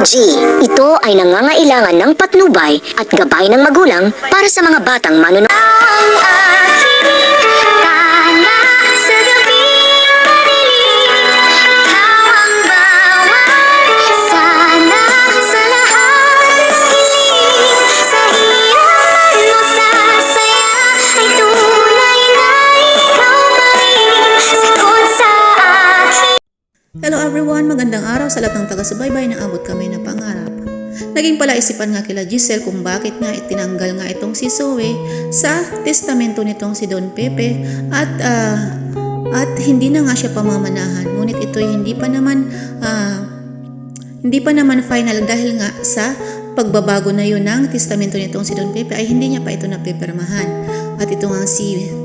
PG. Ito ay nangangailangan ng patnubay at gabay ng magulang para sa mga batang manunood. Hello everyone! Magandang araw sa lahat ng taga-subaybay na abot kami ng pangarap. Naging palaisipan nga kila Giselle kung bakit nga itinanggal nga itong si Zoe sa testamento nitong si Don Pepe at hindi na nga siya pamamanahan. Ngunit ito hindi pa naman final dahil nga sa pagbabago na yun ng testamento nitong si Don Pepe ay hindi niya pa ito napipirmahan. At ito nga si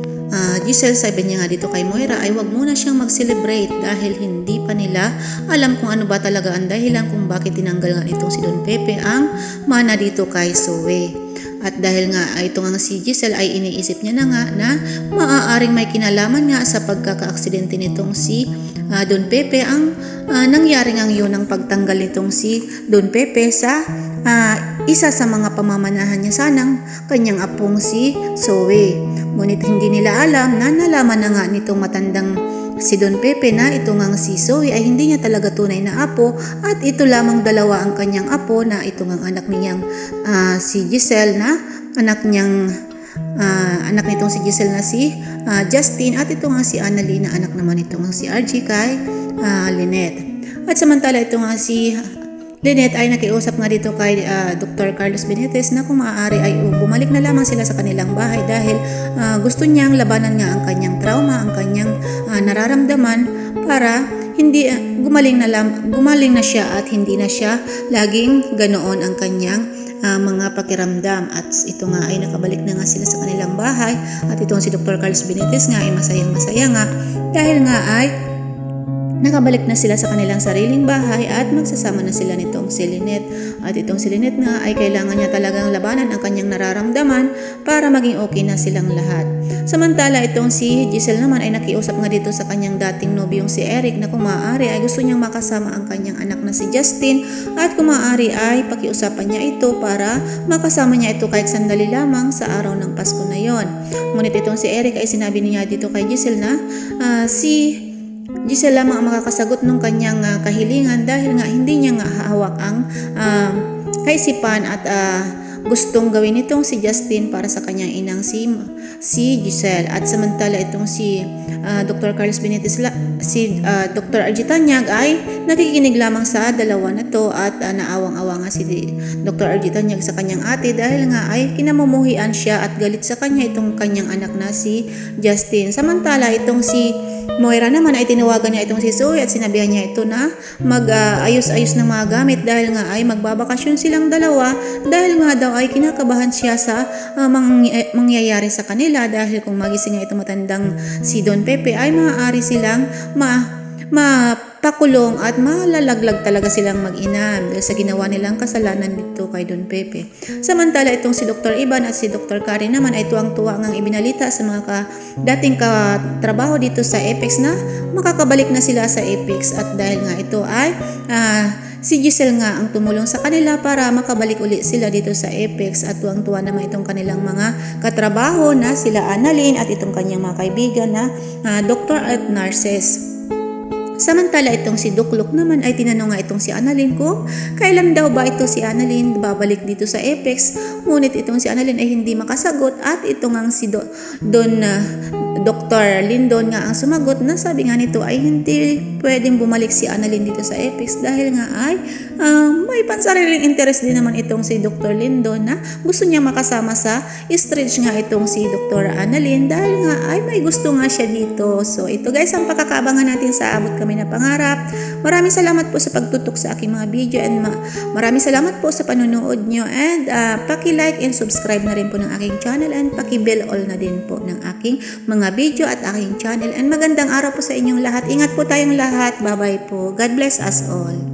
Giselle, sabi niya nga dito kay Moira ay wag muna siyang mag-celebrate dahil hindi pa nila alam kung ano ba talaga ang dahilan kung bakit tinanggal nga itong si Don Pepe ang mana dito kay Zoe. At dahil nga ito nga si Giselle ay iniisip niya na nga na maaaring may kinalaman nga sa pagkakaaksidente nitong si Don Pepe ang nangyari nga yun ang pagtanggal nitong si Don Pepe sa isa sa mga pamamanahan niya sanang kanyang apong si Zoe. Ngunit hindi nila alam na nalaman na nga nitong matandang si Don Pepe na ito nga si Zoe ay hindi niya talaga tunay na apo at ito lamang dalawa ang kanyang apo na ito nga anak niyang si Giselle na anak nitong si Giselle na si Justin at ito nga si Annalyn na anak naman itong si RG kay Lynette. At samantala ito nga si Lynette ay nakiusap nga dito kay Dr. Carlos Benitez na kung maaari ay bumalik na lamang sila sa kanilang bahay dahil gusto niyang labanan nga ang kanyang trauma, ang kanyang nararamdaman para hindi gumaling na siya at hindi na siya laging ganoon ang kanyang mga pakiramdam. At ito nga ay nakabalik na nga sila sa kanilang bahay at itong si Dr. Carlos Benitez nga ay masayang-masaya nga dahil nga ay nakabalik na sila sa kanilang sariling bahay at magsasama na sila nitong si Lynette. At itong si Lynette nga ay kailangan niya talagang labanan ang kanyang nararamdaman para maging okay na silang lahat. Samantala itong si Giselle naman ay nakiusap nga dito sa kanyang dating nobyong si Eric na kung maaari ay gusto niyang makasama ang kanyang anak na si Justin at kung maaari ay pakiusapan niya ito para makasama niya ito kahit sandali lamang sa araw ng Pasko na yon. Ngunit itong si Eric ay sinabi niya dito kay Giselle na si Giselle lamang ang makakasagot ng kanyang kahilingan dahil nga hindi niya nga hawak ang kaisipan at gustong gawin nitong si Justin para sa kanyang inang si Giselle. At samantala itong si Dr. Carlos Benitez, si Dr. RG Tanyag ay nakikinig lamang sa dalawa na to at naawang-awa nga si Dr. RG Tanyag sa kanyang ate dahil nga ay kinamumuhian siya at galit sa kanya itong kanyang anak na si Justin. Samantala itong si Moira naman ay tinawagan niya itong si Zoe at sinabihan niya ito na mag-ayos-ayos ng mga gamit dahil nga ay magbabakasyon silang dalawa dahil nga daw ay kinakabahan siya sa mangyayari sa kanila dahil kung magising nga itong matandang si Don Pepe ay maaari silang mapakulong at malalaglag talaga silang mag-ina dahil sa ginawa nilang kasalanan dito kay Don Pepe. Samantala itong si Dr. Ivan at si Dr. Karen naman ay tuwang-tuwa ngang ibinalita sa mga dating katrabaho dito sa Apex na makakabalik na sila sa Apex at dahil nga ito ay si Giselle nga ang tumulong sa kanila para makabalik uli sila dito sa Apex at tuwang-tuwa naman itong kanilang mga katrabaho na sila Annalyn at itong kanyang mga kaibigan na doktor at nurses. Samantala itong si Dukluk naman ay tinanong nga itong si Annalyn ko kailan daw ba ito si Annalyn babalik dito sa Apex, ngunit itong si Annalyn ay hindi makasagot at itong ang si Dr. Lindon nga ang sumagot na sabi nga nito ay hindi pwedeng bumalik si Annalyn dito sa Apex dahil nga ay may pansariling interest din naman itong si Dr. Lindon na gusto niya makasama sa stretch nga itong si Dr. Annalyn dahil nga ay may gusto nga siya dito. So ito guys ang pakakabangan natin sa Abot Kami na Pangarap. Maraming salamat po sa pagtutok sa aking mga video and maraming salamat po sa panonood nyo and paki-like and subscribe na rin po ng aking channel and paki-bell all na din po ng aking mga video at aking channel and magandang araw po sa inyong lahat. Ingat po tayong lahat. Bye bye po. God bless us all.